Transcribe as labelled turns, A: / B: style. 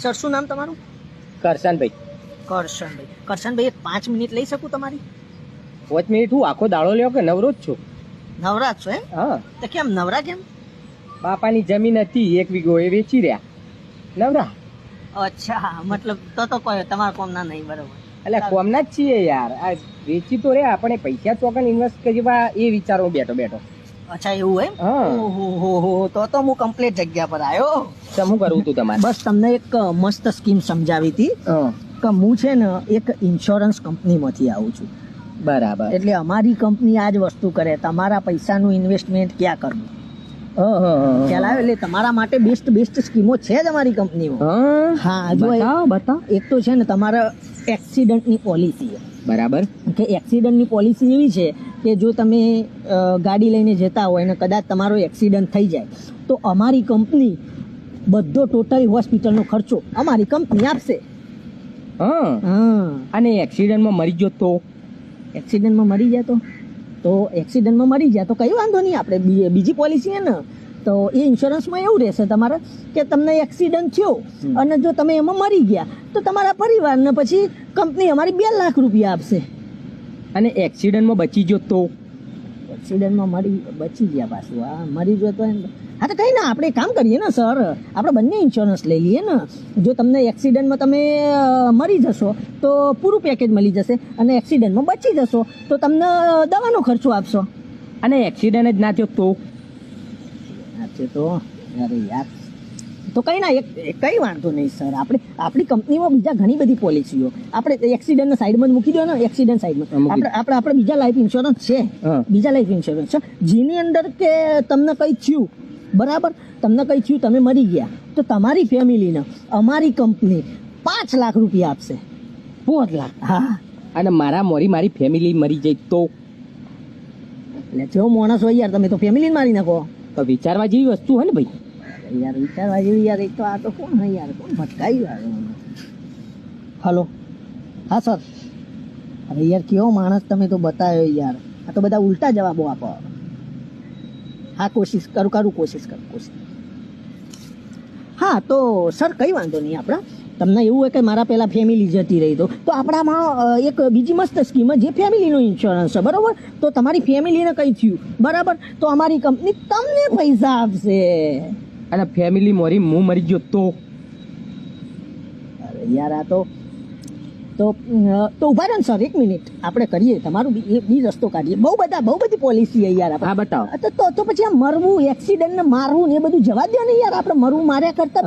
A: Sir શું નામ તમારું?
B: કરશનભાઈ.
A: કરશનભાઈ 5 મિનિટ લઈ શકું તમારી?
B: 5 મિનિટ હું આખો દાડો લ્યો કે નવરો જ છું?
A: નવરા છો એમ?
B: હા.
A: તો કેમ નવરા કેમ?
B: બાપાની જમીન હતી 1 વીઘો, એ વેચી રહ્યા નવરા.
A: અચ્છા, મતલબ તો કોઈ તમારા કોમના નહીં, બરોબર.
B: એટલે કોમના જ છીએ યાર. આ વેચી તો રે, આપણે પૈસા ચોકન ઇન્વેસ્ટ કરવા એ વિચારો બેઠો બેઠો.
A: અચ્છા એવું એમ?
B: હા.
A: ઓહો, તો હું કમ્પ્લીટ જગ્યા પર આવ્યો.
B: શું કરવું તું તમારે?
A: બસ તમને એક મસ્ત સ્કીમ સમજાવી હતી કે હું છે ને એક ઇન્સ્યોરન્સ કંપનીમાંથી આવું છું.
B: બરાબર.
A: એટલે અમારી કંપની આ જ વસ્તુ કરે, તમારા પૈસાનું ઇન્વેસ્ટમેન્ટ ક્યાં કરવું. ખ્યાલ આવે? એટલે તમારા માટે બેસ્ટ સ્કીમો છે જ અમારી કંપનીમાં. હા, જો
B: બતાવ.
A: એક તો છે ને તમારા એક્સિડન્ટની પોલિસી.
B: બરાબર.
A: કે એક્સિડન્ટની પોલિસી એવી છે કે જો તમે ગાડી લઈને જતા હોય અને કદાચ તમારો એક્સિડન્ટ થઈ જાય તો અમારી કંપની બધો ટોટલ હોસ્પિટલનો ખર્ચો અમારી કંપની આપશે.
B: હા. અને એક્સિડન્ટમાં મરી ગયો તો?
A: એક્સિડન્ટમાં મરી જાય તો કઈ વાંધો નહીં, આપણે બીજી પોલિસી છે ને, તો એ ઇન્સ્યોરન્સમાં એવું રહેશે તમારે કે તમને એક્સિડન્ટ થયો અને જો તમે એમાં મરી ગયા તો તમારા પરિવારને પછી કંપની અમારી 2 લાખ રૂપિયા આપશે.
B: અને એક્સિડન્ટમાં બચી ગયો તો?
A: એક્સિડન્ટમાં બચી ગયા પાછું, હા મરી ગયો તો હા તો કઈ ના, આપણે કામ કરીએ ને સર, આપણે બંને ઇન્સ્યોરન્સ લઈ લઈએ ને. જો તમને એક્સિડન્ટમાં તમે મરી જશો તો પૂરું પેકેજ મળી જશે, અને એક્સિડન્ટમાં બચી જશો તો તમને દવાનો ખર્ચો આપશો.
B: અને એક્સિડન્ટ જ ના થયો તો?
A: તો અરે યાર, તો કઈ ના, કઈ વાંધો નહીં સર, આપણી કંપનીમાં બીજા ઘણી બધી પોલિસીઓ, આપણે એક્સિડન્ટ સાઈડમાં મૂકી દો ને, એક્સિડન્ટ સાઈડમાં આપણે બીજા લાઈફ ઇન્સ્યોરન્સ છે, જેની અંદર કે તમને કઈ થયું, બરાબર, તમને કઈ થયું, તમે મરી ગયા તો તમારી ફેમિલીને અમારી કંપની 5 લાખ રૂપિયા આપશે. 5 લાખ. હા.
B: અને મારી ફેમિલી મરી જાય તો?
A: એટલે જેવો માણસ હોય યાર, તમે તો ફેમિલી મારી નાખો.
B: તો વિચારવા જેવી વસ્તુ હોય ને ભાઈ.
A: યાર વિચારવા જેવી યાર, એક તો આ તો કોણ હોય યાર, કોણ ભટકાઈ યાર. હલો, હા સર. અરે યાર કેવો માણસ તમે તો બતાવ્યો યાર, આ તો બધા ઉલટા જવાબો આપો. હા, કોશિશ કરું. હા તો સર કઈ વાંધો નહીં, આપણા તમને એવું હોય કે મારા પેલા ફેમિલી જતી રહી તો આપણામાં એક બીજી મસ્ત સ્કીમ જે ફેમિલીનો ઇન્સ્યોરન્સ છે, બરાબર. તો તમારી ફેમિલીને કઈ થયું, બરાબર, તો અમારી કંપની તમને પૈસા આપશે.
B: અને ફેમિલી હું મરી ગયો તો?
A: અરે યાર આ તો ઉભા રહો ને સર, 1 મિનિટ, આપણે કરીએ તમારું બી રસ્તો કાઢીએ. બહુ બધી પોલિસી છે યાર.
B: હા બતાવો.
A: તો પછી આ મરવું, એક્સિડન્ટ ને મારવું ને એ બધું જવા દો ને યાર, આપણે મરવું માર્યા કરતા